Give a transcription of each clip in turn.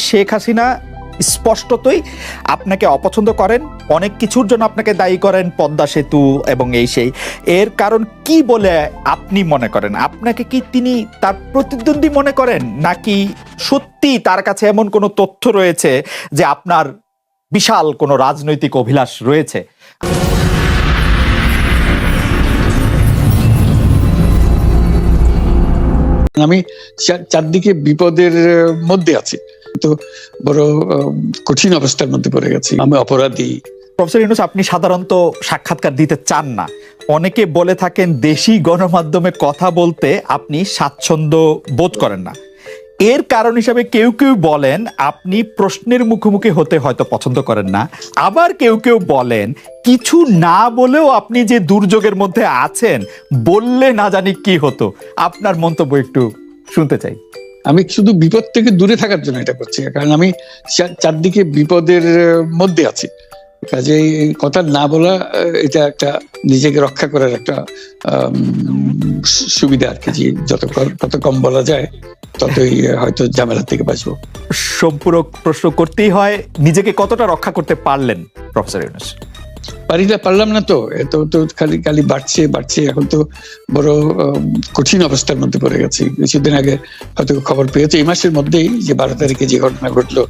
শেখ হাসিনা স্পষ্টতই আপনাকে অপছন্দ করেন, অনেক কিছুর জন্য আপনাকে দায়ী করেন, পদ্মা সেতু এবং এই সেই। এর কারণ কি বলে আপনি মনে করেন? আপনাকে কি তিনি তার প্রতিদ্বন্দ্বী মনে করেন, নাকি সত্যি তার কাছে এমন কোনো তথ্য রয়েছে যে আপনার বিশাল কোনো রাজনৈতিক অভিলাষ রয়েছে? আমি চারদিকে বিপদের মধ্যে আছি, তো বড় কঠিন অবস্থার মধ্যে পড়ে গেছি। আমি অপরাধী। প্রফেসর ইউনূস, আপনি সাধারণত সাক্ষাৎকার দিতে চান না। অনেকে বলে থাকেন দেশি গণমাধ্যমে কথা বলতে আপনি স্বাচ্ছন্দ্য বোধ করেন না। এর কারণ হিসাবে কেউ কেউ বলেন আপনি প্রশ্নের মুখোমুখি হতে হয়তো পছন্দ করেন না, আবার কেউ কেউ বলেন কিছু না বলেও আপনি যে দুর্যোগের মধ্যে আছেন, বললে না জানি কি হতো। আপনার মন্তব্য একটু শুনতে চাই। আমি শুধু বিপদ থেকে দূরে থাকার জন্য এটা করছি, কারণ আমি চারদিকে বিপদের মধ্যে আছি। কাজে কথা না বলা, এটা একটা নিজেকে রক্ষা করার একটা সুবিধা আর কি, যে যত কম বলা যায় ততই হয়তো ঝামেলা থেকে বাঁচবো। সম্পূরক প্রশ্ন করতেই হয়, নিজেকে কতটা রক্ষা করতে পারলেন প্রফেসর ইউনূস? পারলাম না তো, তো খালি বাড়ছে। এখন তো বড় কঠিন অবস্থার মধ্যে পড়ে গেছি। কিছুদিন আগে হয়তো খবর পেয়েছে, এই মাসের মধ্যেই যে 12 তারিখে যে ঘটনা ঘটলো,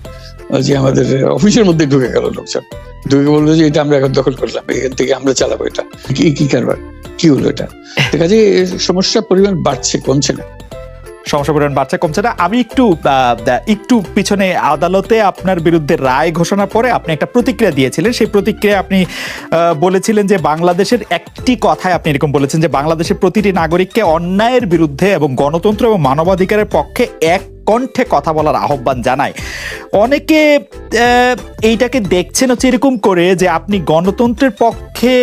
যে আমাদের অফিসের মধ্যে ঢুকে গেল লোকজন, ঢুকে বললো যে এটা আমরা এখন দখল করলাম, এখান থেকে আমরা চালাবো, এটা কি কারবার, কি হলো এটা? কাজে সমস্যার পরিমাণ বাড়ছে, কমছে না। সমস্যা পরিমাণ বাড়ছে, কমছে না। আমি একটু পিছনে আদালতে আপনার বিরুদ্ধে রায় ঘোষণার পরে আপনি একটা প্রতিক্রিয়া দিয়েছিলেন। সেই প্রতিক্রিয়া আপনি বলেছিলেন যে বাংলাদেশের একটি কথায় আপনি এরকম বলেছেন যে বাংলাদেশের প্রতিটি নাগরিককে অন্যায়ের বিরুদ্ধে এবং গণতন্ত্র এবং মানবাধিকারের পক্ষে এক কণ্ঠে কথা বলার আহ্বান জানায়। অনেকে এইটাকে দেখছেন হচ্ছে এরকম করে যে আপনি গণতন্ত্রের পক্ষে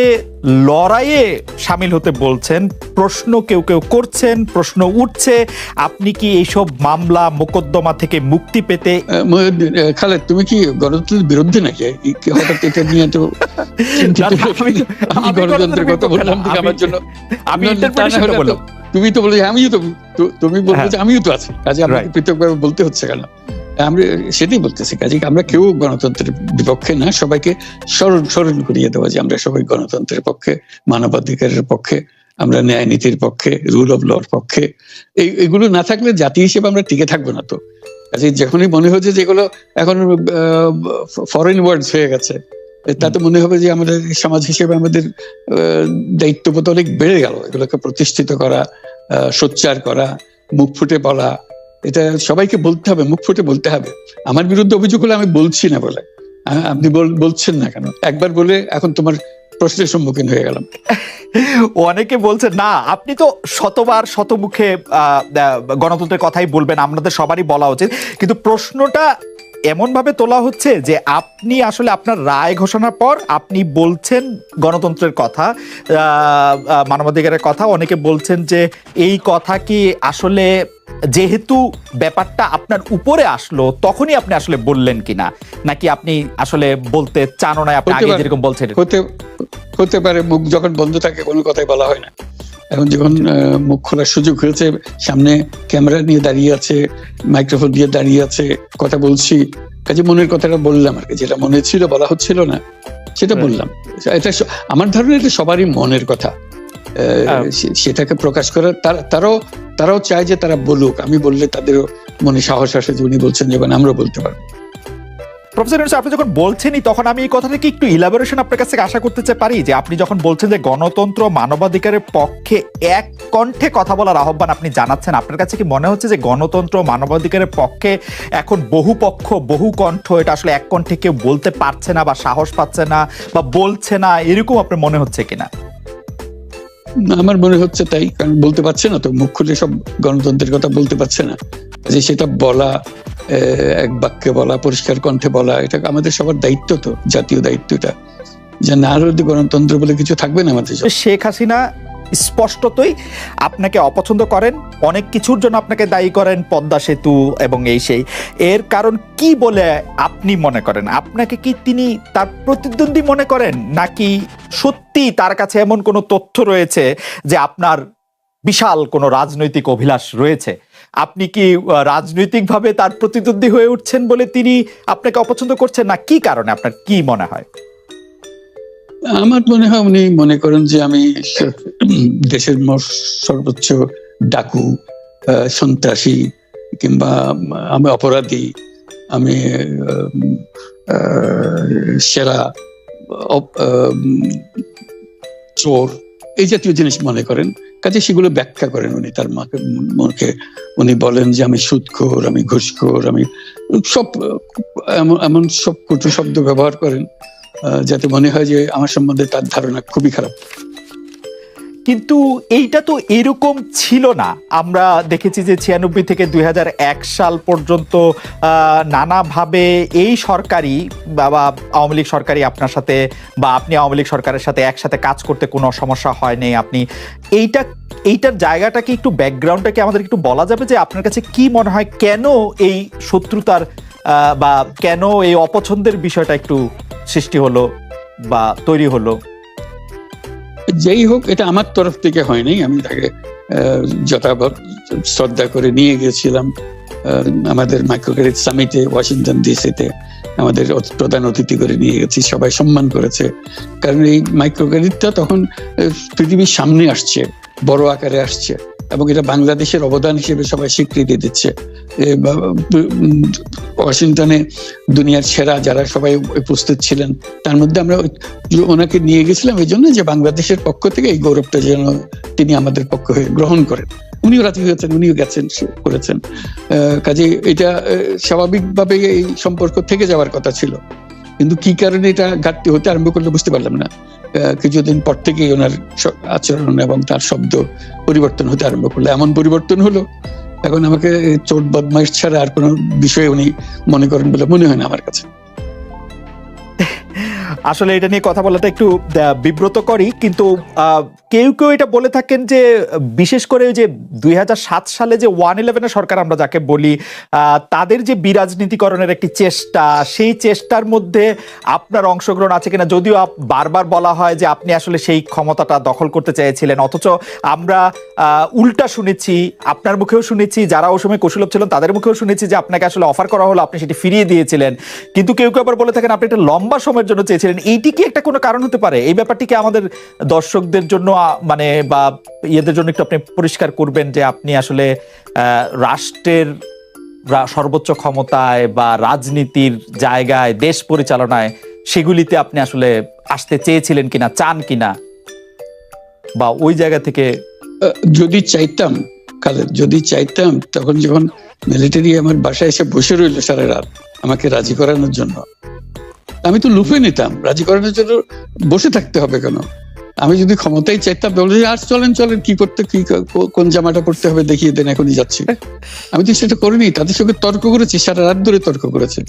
লড়াইয়ে সামিল হতে বলছেন। প্রশ্ন কেউ করছেন, প্রশ্ন উঠছে, আপনি কি এইসব মামলা মোকদ্দমা থেকে মুক্তি পেতে? খালেদ, তুমি কি গণতন্ত্রের বিরুদ্ধে নাকি? হঠাৎ এটা নিয়ে তো গণতন্ত্রের কথা বললাম আমার জন্য। তুমি তো বলে তুমি বলবো যে আমিও তো আছি, কাজে আমাকে পৃথকভাবে বলতে হচ্ছে কেন? আমরা সেটাই বলতেছি। কাজে আমরা কেউ গণতন্ত্রের বিপক্ষে না, সবাইকে স্মরণ করিয়ে দেওয়া যে আমরা সবাই গণতন্ত্রের পক্ষে, মানবাধিকারের পক্ষে, আমরা ন্যায় নীতির পক্ষে, রুল অফ লর পক্ষে। এইগুলো না থাকলে জাতি হিসেবে আমরা টিকে থাকবো না। তো কাজে যখনই মনে হচ্ছে যেগুলো এখন ফরেন ওয়ার্ডস হয়ে গেছে, তাতে মনে হবে যে আমাদের সমাজ হিসেবে আমাদের দায়িত্ববোধ অনেক বেড়ে গেল। এগুলোকে প্রতিষ্ঠিত করা, সোচ্চার করা, মুখ ফুটে বলা, এটা সবাইকে বলতে হবে, মুখ ফুটে বলতে হবে। আমার বিরুদ্ধে অভিযোগ হলে আমি বলছি না বলে, আপনি বলছেন না কেন? একবার বলে এখন তোমার প্রশ্নের সম্মুখীন হয়ে গেলাম। অনেকে বলছেন না, আপনি তো শতবার শতমুখে গণতন্ত্রের কথাই বলবেন, আমাদের সবারই বলা উচিত। কিন্তু প্রশ্নটা এমন ভাবে তোলা হচ্ছে যে আপনি আসলে আপনার রায় ঘোষণার পর আপনি বলছেন গণতন্ত্রের কথা, মানবাধিকারের কথা। অনেকে বলছেন যে এই কথা কি আসলে যেহেতু ব্যাপারটা আপনার উপরে আসলো তখনই আপনি আসলে বললেন কিনা, নাকি আপনি আসলে বলতে চানো না, আপনি আগে যেরকম বলছেন? হতে পারে, মুখ যখন বন্ধ থাকে কোনো কথাই বলা হয় না। এখন যখন মুখ খোলার সুযোগ হয়েছে, সামনে ক্যামেরা নিয়ে দাঁড়িয়ে আছে, মাইক্রোফোন দিয়ে দাঁড়িয়ে আছে, কথা বলছি, কাজে মনের কথাটা বললাম আর কি। যেটা মনে ছিল বলা হচ্ছিল না সেটা বললাম। এটা আমার ধারণা এটা সবারই মনের কথা, সেটাকে প্রকাশ করার তারাও চায় যে তারা বলুক। আমি বললে তাদেরও মনে সাহস আসে যে উনি বলছেন, যখন আমরা বলতে পারবো। প্রফেসর ইউনূস, আপনি যখন বলছেনই তখন আমি এই কথাটাকে একটু ইলাবোরেশন আপনার কাছ থেকে আশা করতে পারি, যে আপনি যখন বলছেন যে গণতন্ত্র মানবাধিকারের পক্ষে এক কণ্ঠে কথা বলার আহ্বান আপনি জানাচ্ছেন, আপনার কাছে কি মনে হচ্ছে যে গণতন্ত্র মানবাধিকারের পক্ষে এখন বহু পক্ষ বহু কণ্ঠ, এটা আসলে এক কণ্ঠে কেউ বলতে পারছে না বা সাহস পাচ্ছে না বা বলছে না, এরকম আপনার মনে হচ্ছে কিনা? আমার মনে হচ্ছে তাই, কারণ বলতে পারছে না তো, মুখ খুলে সব গণতন্ত্রের কথা বলতে পারছে না। যে সেটা বলা, এক বাক্যে বলা, পরিষ্কার কণ্ঠে বলা, এটা আমাদের সবার দায়িত্ব, তো জাতীয় দায়িত্ব এটা, যে না হলে গণতন্ত্র বলে কিছু থাকবে না আমাদের। শেখ হাসিনা স্পষ্টতই আপনাকে অপছন্দ করেন, অনেক কিছুর জন্য আপনাকে দায়ী করেন, পদ্মা সেতু এবং এই সেই। এর কারণ কি বলে আপনি মনে করেন? আপনাকে কি তিনি তার প্রতিদ্বন্দ্বী মনে করেন, নাকি সত্যি তার কাছে এমন কোনো তথ্য রয়েছে যে আপনার বিশাল কোনো রাজনৈতিক অভিলাষ রয়েছে, আপনি কি রাজনৈতিকভাবে তার প্রতিদ্বন্দ্বী হয়ে উঠছেন বলে তিনি আপনাকে অপছন্দ করছেন, না কি কারণে, আপনার কি মনে হয়? আমার মনে হয় উনি মনে করেন যে আমি দেশের সর্বোচ্চ ডাকু, সন্ত্রাসী, কিংবা আমি অপরাধী, আমি সেরা চোর, এই জাতীয় জিনিস মনে করেন। কাজে সেগুলো ব্যাখ্যা করেন উনি তার মুখে। উনি বলেন যে আমি সুদখোর, আমি ঘুষখোর, আমি সব এমন সব কটু শব্দ ব্যবহার করেন যাতে মনে হয় যে আমার সম্বন্ধে তার ধারণা খুবই খারাপ। কিন্তু এইটা তো এরকম ছিল না। আমরা দেখেছি যে 96 থেকে 2001 সাল পর্যন্ত নানাভাবে এই সরকারি বা আওয়ামী লীগ সরকারি আপনার সাথে, বা আপনি আওয়ামী লীগ সরকারের সাথে একসাথে কাজ করতে কোনো সমস্যা হয়নি। আপনি এইটার জায়গাটাকে একটু, ব্যাকগ্রাউন্ডটাকে আমাদের একটু বলা যাবে যে আপনার কাছে কি মনে হয় কেন এই শত্রুতার বা কেন এই অপছন্দের বিষয়টা একটু সৃষ্টি হলো বা তৈরি হলো? যেই হোক, এটা আমার তরফ থেকে হয়নি। আমি তাকে যথাযথ শ্রদ্ধা করে নিয়ে গেছিলাম আমাদের মাইক্রোক্রেডিট সামিটে ওয়াশিংটন ডিসিতে। আমাদের প্রধান অতিথি করে নিয়ে গেছি, সবাই সম্মান করেছে। কারণ এই মাইক্রোক্রেডিটটা তখন পৃথিবীর সামনে আসছে, বড় আকারে আসছে, এবং এটা বাংলাদেশের অবদান হিসেবে সবাই স্বীকৃতি দিচ্ছে। ওয়াশিংটনে দুনিয়ার সেরা যারা সবাই উপস্থিত ছিলেন, তার মধ্যে আমরা ওনাকে নিয়ে গেছিলাম এই জন্য যে বাংলাদেশের পক্ষ থেকে এই গৌরবটা যেন তিনি আমাদের পক্ষ হয়ে গ্রহণ করেন। উনিও রাজি হয়েছেন, উনিও গেছেন, করেছেন। কাজে এটা স্বাভাবিকভাবে এই সম্পর্ক থেকে যাওয়ার কথা ছিল, কিন্তু কি কারণে এটা ঘাটতি হতে আরম্ভ করলে বুঝতে পারলাম না। কিছুদিন পর থেকেই ওনার আচরণ এবং তার শব্দ পরিবর্তন হতে আরম্ভ করলো। এমন পরিবর্তন হলো, এখন আমাকে চোট বদমাইশ ছাড়া আর কোনো বিষয়ে উনি মনে করেন বলে মনে হয় না আমার কাছে। আসলে এটা নিয়ে কথা বলাটা একটু বিব্রতকরই, কিন্তু কেউ কেউ এটা বলে থাকেন যে বিশেষ করে যে 2007 সালে যে 111 সরকার আমরা যাকে বলি, তাদের যে বিরাজনীতিকরণের একটি চেষ্টা, সেই চেষ্টার মধ্যে আপনার অংশগ্রহণ আছে কিনা। যদিও বারবার বলা হয় যে আপনি আসলে সেই ক্ষমতাটা দখল করতে চেয়েছিলেন, অথচ আমরা উল্টা শুনেছি, আপনার মুখেও শুনেছি, যারা ওই সময় কুশলভ ছিলেন তাদের মুখেও শুনেছি যে আপনাকে আসলে অফার করা হলো, আপনি সেটি ফিরিয়ে দিয়েছিলেন। কিন্তু কেউ কেউ আবার বলে থাকেন আপনি একটা লম্বা সময়ের জন্য চেয়েছিলেন। এইটি কি একটা কোনো কারণ হতে পারে? এই ব্যাপারটিকে আমাদের দর্শকদের জন্য মানে বা ইয়েদের জন্য একটু আপনি পরিষ্কার করবেন যে আপনি আসলে রাষ্ট্রের সর্বোচ্চ ক্ষমতায় বা রাজনীতির জায়গায়, দেশ পরিচালনায়, সেগুলিতে আপনি আসলে আসতে চেয়েছিলেন কিনা, চান কিনা, বা ওই জায়গা থেকে। যদি চাইতাম খালেদ, যদি চাইতাম, তখন যখন মিলিটারি আমার বাসায় এসে বসে রইল সারা রাত আমাকে রাজি করানোর জন্য, আমি তো লুফে নিতাম। রাজি করানোর জন্য বসে থাকতে হবে কেন? আমি যদি ক্ষমতাই চাইতাম, বলে আর চলেন চলেন, কি করতে, কি কোন জামাটা পড়তে হবে দেখিয়ে দেন, এখনই যাচ্ছি। আমি তো সেটা করিনি। তাদের সঙ্গে তর্ক করেছি, সারা রাত ধরে তর্ক করেছে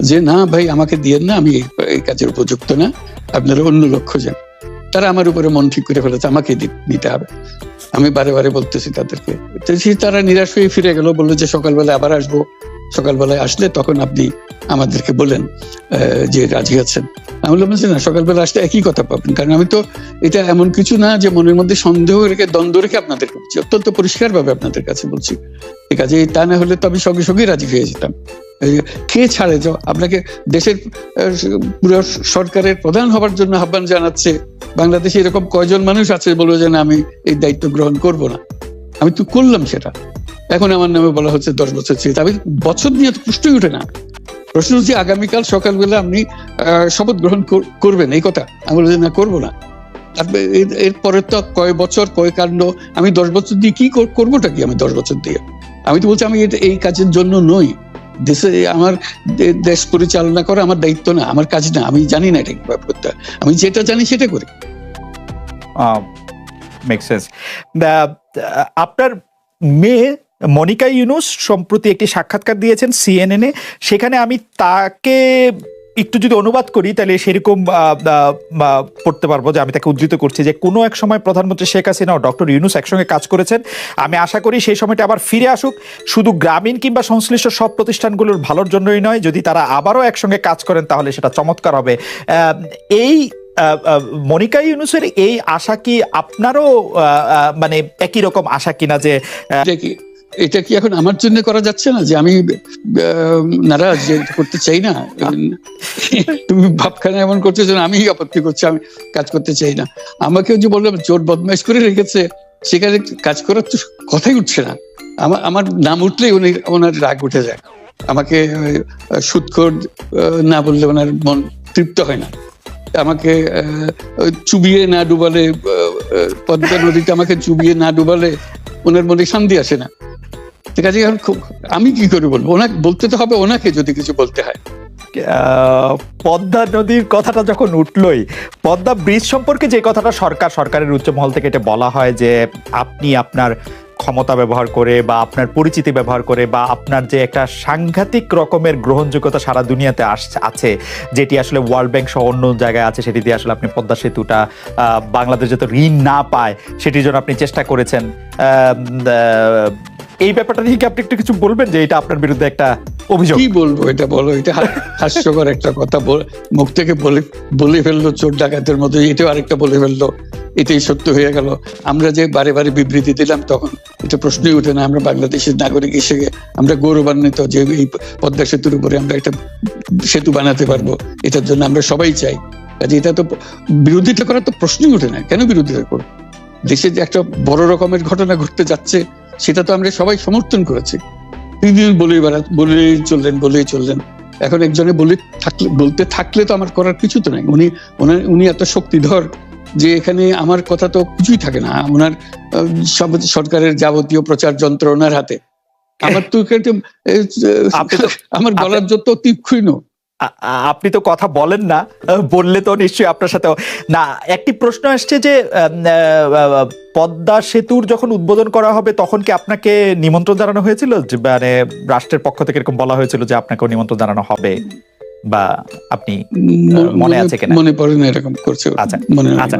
যে না ভাই, আমাকে দিয়েন না, আমি এই কাজের উপযুক্ত না, আপনারা অন্য লক্ষ্য যান। তারা আমার উপরে মন ঠিক করে ফেলেছে আমাকে নিতে হবে। আমি বারে বারে বলতেছি তাদেরকে, তারা নিরাশ হয়ে ফিরে গেল, বললো যে সকালবেলা আবার আসবো, সকালবেলায় আসলে তখন আপনি আমাদেরকে বলেন যে রাজি আছেন। আমি বললাম না, সকালবেলা আসলে একই কথা পাবেন, কারণ আমি তো এটা এমন কিছু না যে মনের মধ্যে সন্দেহ রেখে, দ্বন্দ্ব রেখে আপনাদেরকে বলছি, অত্যন্ত পরিষ্কার ভাবে আপনাদের কাছে বলছি। ঠিক আছে, তা না হলে তো আমি সঙ্গে সঙ্গেই রাজি হয়ে যেতাম। কে ছাড়ে যাও আপনাকে? দেশের পুরো সরকারের প্রধান হবার জন্য আহ্বান জানাচ্ছে বাংলাদেশে, এরকম কয়জন মানুষ আছে বলবো যে না, আমি এই দায়িত্ব গ্রহণ করব না? আমি তো করলাম সেটা। এখন আমার নামে বলা হচ্ছে 10 বছর চেয়ে। আমি বছর নিয়ে তো প্রশ্নই উঠে না। প্রশ্ন হচ্ছে আগামীকাল সকালবেলা আপনি শপথ গ্রহণ করবেন, এই কথা। আমি বলছি না, করবো না। তারপরে এরপরে তো কয় বছর, কয় কাণ্ড। আমি 10 বছর দিয়ে কি করবোটা কি? আমি 10 বছর দিয়ে, আমি তো বলছি আমি এই কাজের জন্য নই। দেশে আমার দেশ পরিচালনা করা আমার দায়িত্ব না, আমার কাজ না। আমি জানি না এটা কিভাবে করতে হয়, আমি যেটা জানি সেটা করি। Make sense. আপনার মেয়ে মনিকা ইউনুস সম্প্রতি একটি সাক্ষাৎকার দিয়েছেন CNN-এ। সেখানে আমি তাকে একটু যদি অনুবাদ করি তাহলে সেরকম পড়তে পারবো যে আমি তাকে উদ্ধৃত করছি যে কোনো এক সময় প্রধানমন্ত্রী শেখ হাসিনা ও ডক্টর ইউনুস একসঙ্গে কাজ করেছেন। আমি আশা করি সেই সময়টা আবার ফিরে আসুক, শুধু গ্রামীণ কিংবা সংশ্লিষ্ট সব প্রতিষ্ঠানগুলোর ভালোর জন্যই নয়। যদি তারা আবারও একসঙ্গে কাজ করেন তাহলে সেটা চমৎকার হবে। এই মনিকা ইউনূসের এই আশা কি আপনারও মানে একই রকম আশা কিনা যে এটা কি এখন আমার জন্য করা যাচ্ছে না, যে আমি নারাজ, যে করতে চাই না? তুমি ভাবখানা এমন করছো যেন আমি আপত্তি করছি, আমি কাজ করতে চাই না। আমাকে যে বললাম চোর বদমাইশ করে রেখেছে, সেখানে কাজ করার তো কথাই উঠছে না। আমার নাম উঠলেই ওনার রাগ উঠে যায়। আমাকে সুদখোর না বললে ওনার মন তৃপ্ত হয় না। আমাকে চুবিয়ে না ডুবালে, পদ্মা নদীতে আমাকে চুবিয়ে না ডুবালে ওনার মনে শান্তি আসে না। ঠিক আছে, আমি কি করে বলবো? ওনাকে বলতে তো হবে, ওনাকে যদি কিছু বলতে হয়। পদ্মা নদীর কথাটা যখন উঠলই, পদ্মা ব্রিজ সম্পর্কে যে কথাটা সরকারের উচ্চ মহল থেকে এটা বলা হয় যে আপনি আপনার ক্ষমতা ব্যবহার করে বা আপনার পরিচিতি ব্যবহার করে বা আপনার যে একটা সাংঘাতিক রকমের গ্রহণযোগ্যতা সারা দুনিয়াতে আছে, যেটি আসলে ওয়ার্ল্ড ব্যাংক সহ অন্য জায়গায় আছে, সেটি দিয়ে আসলে আপনি পদ্মা সেতুটা বাংলাদেশ যাতে ঋণ না পায় সেটির জন্য আপনি চেষ্টা করেছেন। এই ব্যাপারটা নিয়ে কি আপনি একটু কিছু বলবেন, যে এটা আপনার বিরুদ্ধে একটা অভিযোগ? কি বলবো, এটা বলো, এটা হাস্যকর একটা কথা মুখ থেকে বলে ফেললো চোর ডাকাতের মতো, এটাও আরেকটা বলে ফেললো, এটাই সত্য হয়ে গেল। আমরা যে বারে বারে বিবৃতি দিলাম তখন এটা প্রশ্নই ওঠে না। আমরা বাংলাদেশের নাগরিক হিসেবে আমরা গৌরবান্বিত যে এই পদ্মা সেতুর উপরে আমরা একটা সেতু বানাতে পারবো, এটার জন্য আমরা সবাই চাই। কাজে এটা তো বিরোধিতা করার তো প্রশ্নই ওঠে না। কেন বিরোধিতা করবো? দেশে যে একটা বড় রকমের ঘটনা ঘটতে যাচ্ছে, সেটা তো আমরা সবাই সমর্থন করেছি। বলেই চললেন। এখন একজনে বলতে থাকলে তো আমার করার কিছু তো নাই। উনি এত শক্তিধর যে এখানে আমার কথা তো কিছুই থাকে না। ওনার সরকারের যাবতীয় প্রচার যন্ত্র ওনার হাতে। আমার তো আমার বলার যত তীক্ষ্ণ। আপনি তো কথা বলেন না, বললে তো নিশ্চয়ই আপনার সাথে না। একটি প্রশ্ন আসছে যে পদ্মা সেতুর যখন উদ্বোধন করা হবে তখন কি আপনাকে নিমন্ত্রণ জানানো হয়েছিল? মানে রাষ্ট্রের পক্ষ থেকে এরকম বলা হয়েছিল যে আপনাকেও নিমন্ত্রণ জানানো হবে, বা আপনি মনে আছে কিনা? মনে পড়ে না এরকম করছে। আচ্ছা, মনে আচ্ছা।